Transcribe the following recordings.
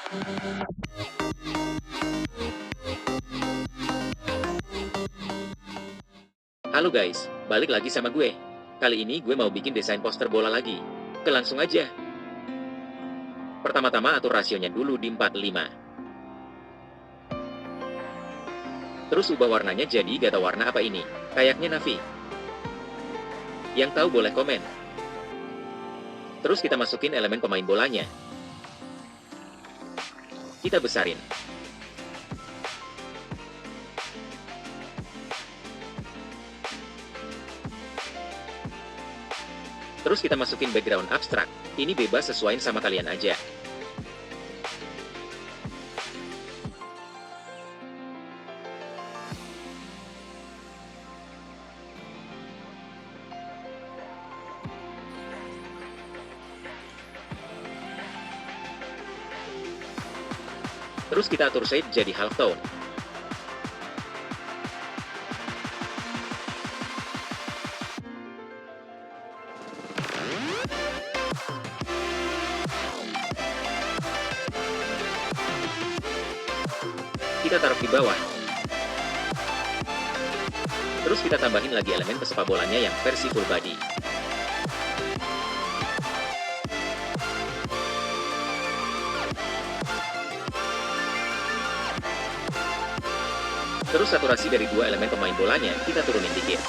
Halo guys, balik lagi sama gue. Kali ini gue mau bikin desain poster bola lagi. Oke, langsung aja. Pertama-tama atur rasionya dulu di 4:5. Terus ubah warnanya jadi gak tahu warna apa ini. Kayaknya navy. Yang tahu boleh komen. Terus kita masukin elemen pemain bolanya. Kita besarin. Terus kita masukin background abstrak. Ini bebas sesuaiin sama kalian aja. Terus kita atur shade jadi half tone. Kita taruh di bawah. Terus kita tambahin lagi elemen pesepak bolanya yang versi full body. Terus saturasi dari dua elemen pemain bolanya kita turunin dikit.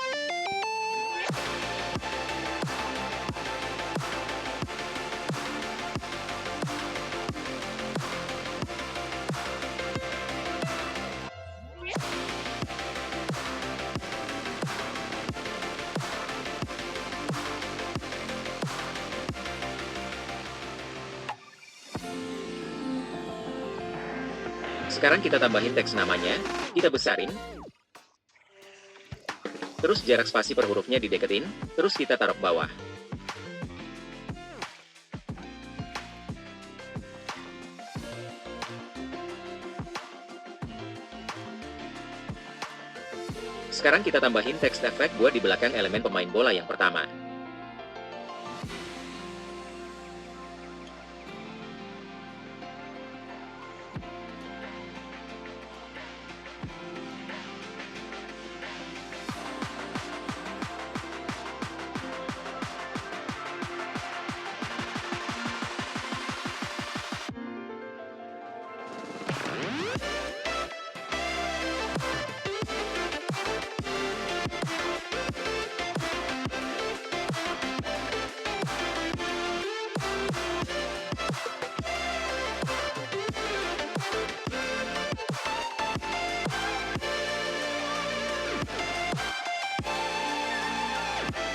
Sekarang kita tambahin teks namanya, kita besarin. Terus jarak spasi per hurufnya dideketin, terus kita taruh bawah. Sekarang kita tambahin teks efek buat di belakang elemen pemain bola yang pertama.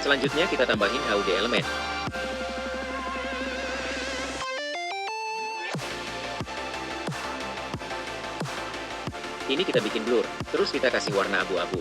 Selanjutnya kita tambahin HUD elemen. Ini kita bikin blur, terus kita kasih warna abu-abu.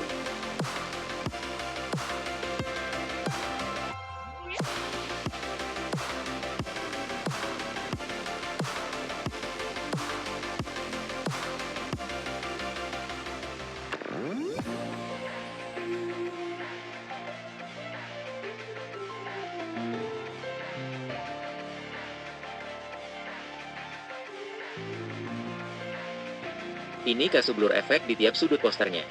Ini kasih blur efek di tiap sudut posternya.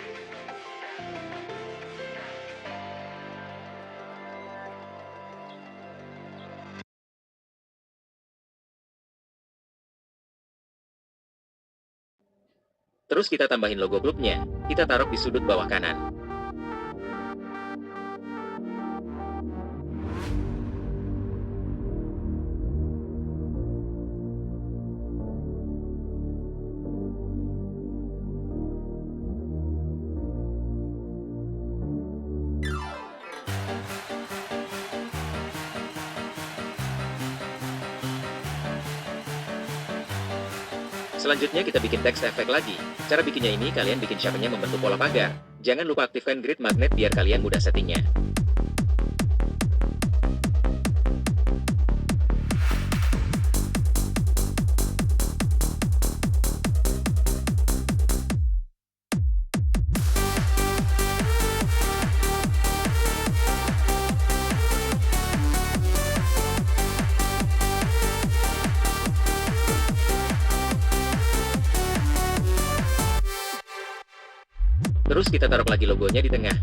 Terus kita tambahin logo klubnya, kita taruh di sudut bawah kanan. Selanjutnya kita bikin teks efek lagi. Cara bikinnya ini kalian bikin shape-nya membentuk pola pagar. Jangan lupa aktifkan grid magnet biar kalian mudah settingnya. Terus kita taruh lagi logonya di tengah.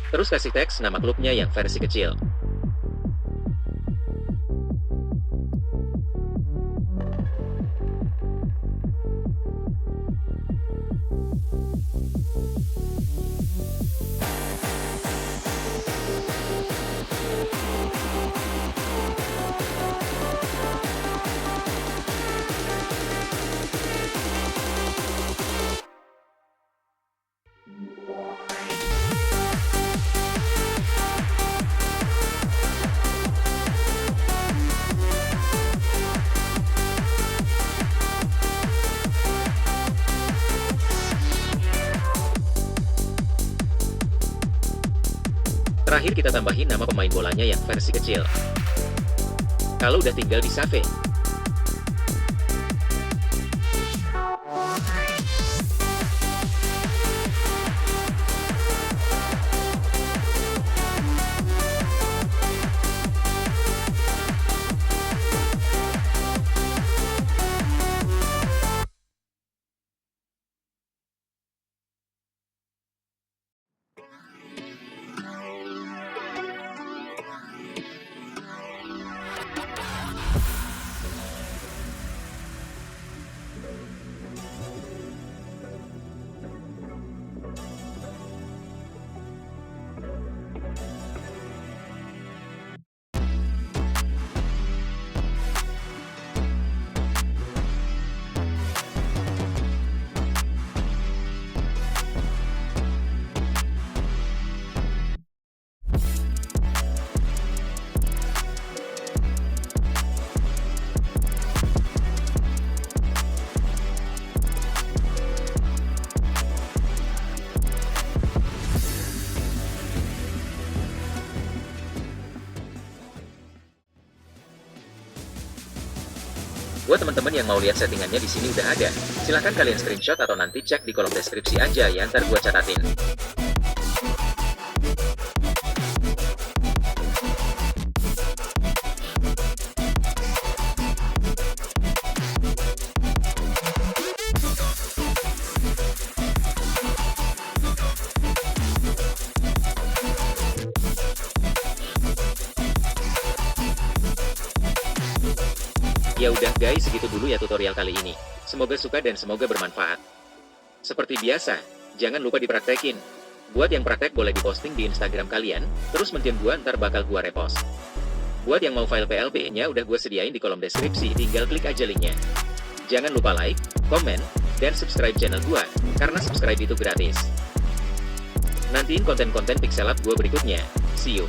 Terus kasih teks nama klubnya yang versi kecil. Terakhir kita tambahin nama pemain bolanya yang versi kecil. Kalau udah tinggal di save. Buat teman-teman yang mau lihat settingannya di sini udah ada. Silahkan kalian screenshot atau nanti cek di kolom deskripsi aja ya, ntar gua catatin. Ya udah guys, segitu dulu ya tutorial kali ini. Semoga suka dan semoga bermanfaat. Seperti biasa, jangan lupa dipraktekin. Buat yang praktek boleh diposting di Instagram kalian, terus mention gua ntar bakal gua repost. Buat yang mau file PLP-nya udah gua sediain di kolom deskripsi, tinggal klik aja linknya. Jangan lupa like, komen, dan subscribe channel gua, karena subscribe itu gratis. Nantiin konten-konten pixel lab gua berikutnya. See you.